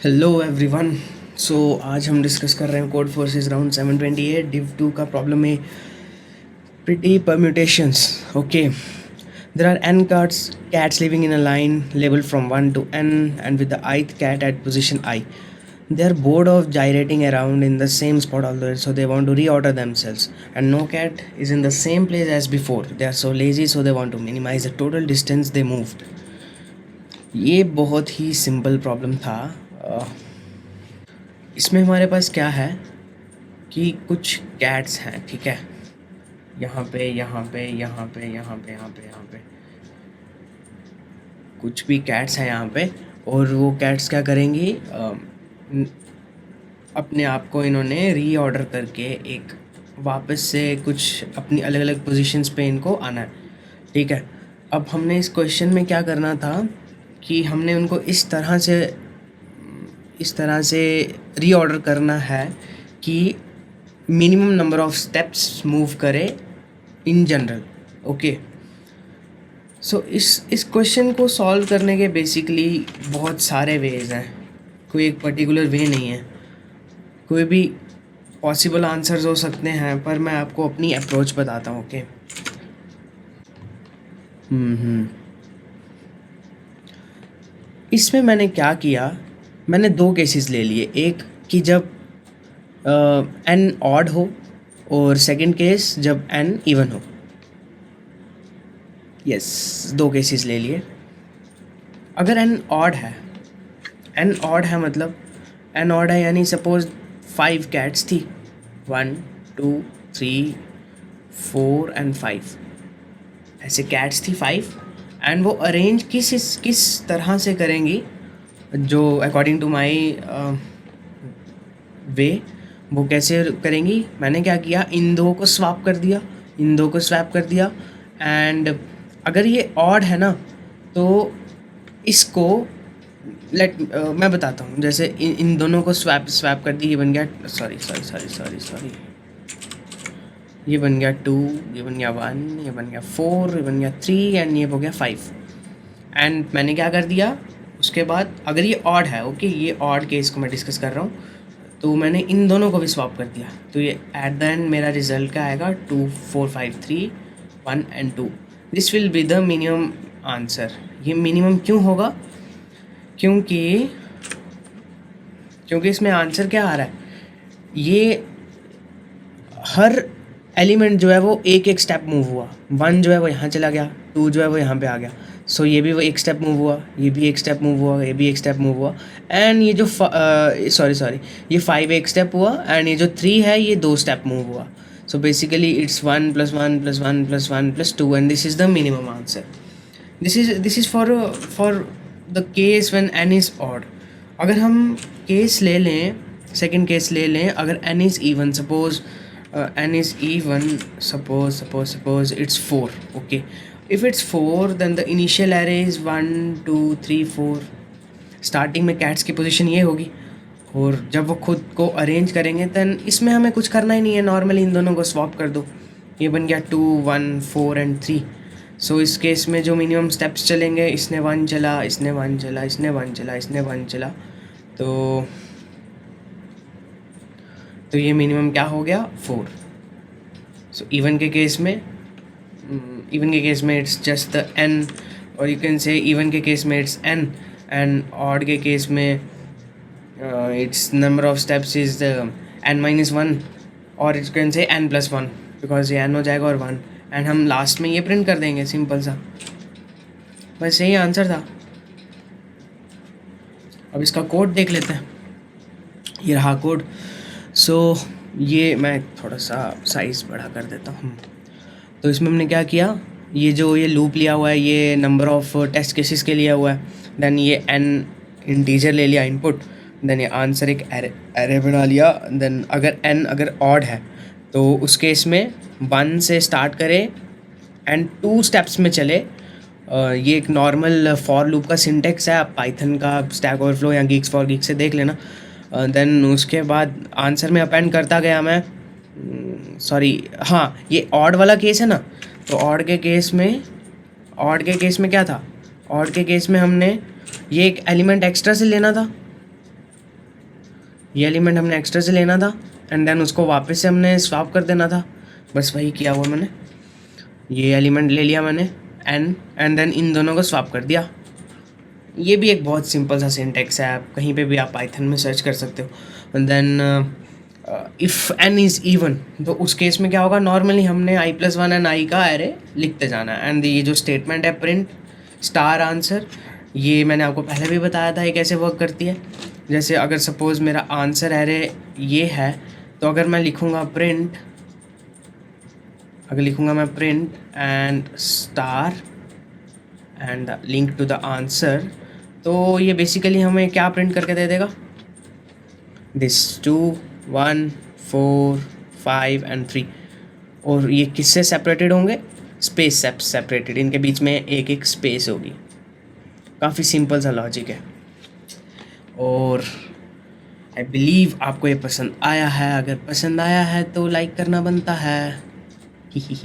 Hello everyone. सो आज हम discuss कर रहे हैं कोड फोर्सेस राउंड 728 div 2 का प्रॉब्लम है pretty permutations. Okay, there are n cats living in a line labeled from 1 to n and with the ith cat at position I. They are bored of gyrating around in the same spot all the way, so they want to reorder themselves, and no cat is in the same place as before. They are so lazy, so they want to minimize the total distance they moved. ये बहुत ही simple problem था। इसमें हमारे पास क्या है कि कुछ cats हैं, ठीक है, यहाँ पे यहाँ पे यहाँ पे यहाँ पे यहाँ पे यहाँ पे कुछ भी कैट्स हैं यहाँ पे। और वो कैट्स क्या करेंगी, अपने आप को इन्होंने रीऑर्डर करके एक वापस से कुछ अपनी अलग अलग पोजीशंस पे इनको आना है, ठीक है। अब हमने इस क्वेश्चन में क्या करना था कि हमने उनको इस तरह से रीऑर्डर करना है कि minimum number of steps move करे इन जनरल। ओके, सो इस क्वेश्चन को सॉल्व करने के बेसिकली बहुत सारे वेज हैं, कोई एक पर्टिकुलर वे नहीं है, कोई भी पॉसिबल आंसर्स हो सकते हैं, पर मैं आपको अपनी अप्रोच बताता हूँ। ओके, इसमें मैंने क्या किया, मैंने दो केसेस ले लिए, एक कि जब एन ऑड हो और सेकंड केस जब एन इवन हो। यस, दो केसेस ले लिए। अगर एन ऑड है मतलब एन ऑड है यानी सपोज 5 कैट्स थी, 1 2 3 4 एंड 5 ऐसे कैट्स थी 5, एंड वो अरेंज किस तरह से करेंगी, जो अकॉर्डिंग टू माई वे वो कैसे करेंगी। मैंने क्या किया, इन दो को स्वैप कर दिया, एंड अगर ये ऑड है ना तो इसको मैं बताता हूँ। जैसे इन दोनों को स्वैप कर दी, ये बन गया सॉरी ये बन गया 2, ये बन गया 1, ये बन गया 4, ये बन गया 3 एंड ये हो गया 5। एंड मैंने क्या कर दिया उसके बाद, अगर ये ऑड है, ओके, ये ऑड केस को मैं डिस्कस कर रहा हूँ, तो मैंने इन दोनों को भी स्वैप कर दिया, तो ये एट द एंड मेरा रिजल्ट क्या आएगा 2 4 5 3 1 and 2। This will be the minimum answer. ये मिनिमम क्यों होगा, क्योंकि इसमें आंसर क्या आ रहा है, ये हर एलिमेंट जो है वो एक स्टेप मूव हुआ। 1 जो है वो यहाँ चला गया, 2 जो है वो यहाँ पे आ गया, सो ये भी वो एक स्टेप मूव हुआ, ये भी एक स्टेप मूव हुआ, ये भी एक स्टेप मूव हुआ, एंड ये जो ये 5 एक स्टेप हुआ, एंड ये जो 3 है ये 2 स्टेप मूव हुआ। So basically it's 1 + 1 + 1 + 1 + 2 and this is the minimum answer. This is for the case when n is odd. अगर हम केस ले लें, सेकेंड केस ले लें, अगर n is even, suppose n is even, suppose it's 4, okay, if it's 4 then the initial array is 1 2 3 4। Starting में cats की position ये होगी, और जब वो खुद को अरेंज करेंगे दैन इसमें हमें कुछ करना ही नहीं है, नॉर्मली इन दोनों को स्वैप कर दो, ये बन गया 2 1 4 एंड 3। सो इस केस में जो मिनिमम स्टेप्स चलेंगे, इसने 1 चला, इसने 1 चला, इसने 1 चला, इसने 1 चला, तो ये मिनिमम क्या हो गया 4। सो इवन के केस में इट्स जस्ट द n, और यू कैन से इवन के केस में इट्स n, एंड ऑड के केस में it's number of steps is n - 1, और you can say n + 1, because ये n हो जाएगा और 1, एंड हम लास्ट में ये प्रिंट कर देंगे, सिंपल सा, बस यही आंसर था। अब इसका कोड देख लेते हैं, ये रहा कोड। सो ये मैं थोड़ा सा साइज़ बड़ा कर देता हूँ। तो इसमें हमने क्या किया, ये लूप लिया हुआ है, ये नंबर ऑफ टेस्ट केसेस के लिया हुआ है, देन ये n इंटीजर ले लिया इनपुट, देन ये आंसर एक एरे बना लिया। देन अगर ऑड है तो उस केस में 1 से स्टार्ट करे एंड 2 स्टेप्स में चले। ये एक नॉर्मल फॉर लूप का सिंटेक्स है, आप पाइथन का स्टैक ओवरफ्लो या गीक्स फॉर गीक्स से देख लेना। देन उसके बाद आंसर में अपेंड करता गया मैं, हाँ, ये ऑड वाला केस है ना, तो ऑड के केस में क्या था, ऑड के केस में हमने ये एक एलिमेंट एक्स्ट्रा से लेना था, ये एलिमेंट हमने एक्स्ट्रा से लेना था एंड देन उसको वापस से हमने स्वैप कर देना था, बस वही किया हुआ मैंने। ये एलिमेंट ले लिया मैंने एंड देन इन दोनों को स्वैप कर दिया। ये भी एक बहुत सिंपल सा सिंटेक्स है, आप कहीं पे भी आप पाइथन में सर्च कर सकते हो। And then if n is even, तो उस केस में क्या होगा, नॉर्मली हमने i+1 एंड i का एरे लिखते जाना है। एंड ये जो स्टेटमेंट है प्रिंट स्टार आंसर, ये मैंने आपको पहले भी बताया था ये कैसे वर्क करती है। जैसे अगर सपोज़ मेरा आंसर एरे ये है, तो अगर मैं लिखूँगा प्रिंट, अगर लिखूँगा मैं print and star and link to the answer, तो ये बेसिकली हमें क्या प्रिंट करके दे देगा, दिस 2 1 4 5 एंड 3। और ये किससे सेपरेटेड होंगे, स्पेस सेपरेटेड, इनके बीच में एक एक स्पेस होगी। काफ़ी सिंपल सा लॉजिक है और आई बिलीव आपको ये पसंद आया है। अगर पसंद आया है तो लाइक करना बनता है। ही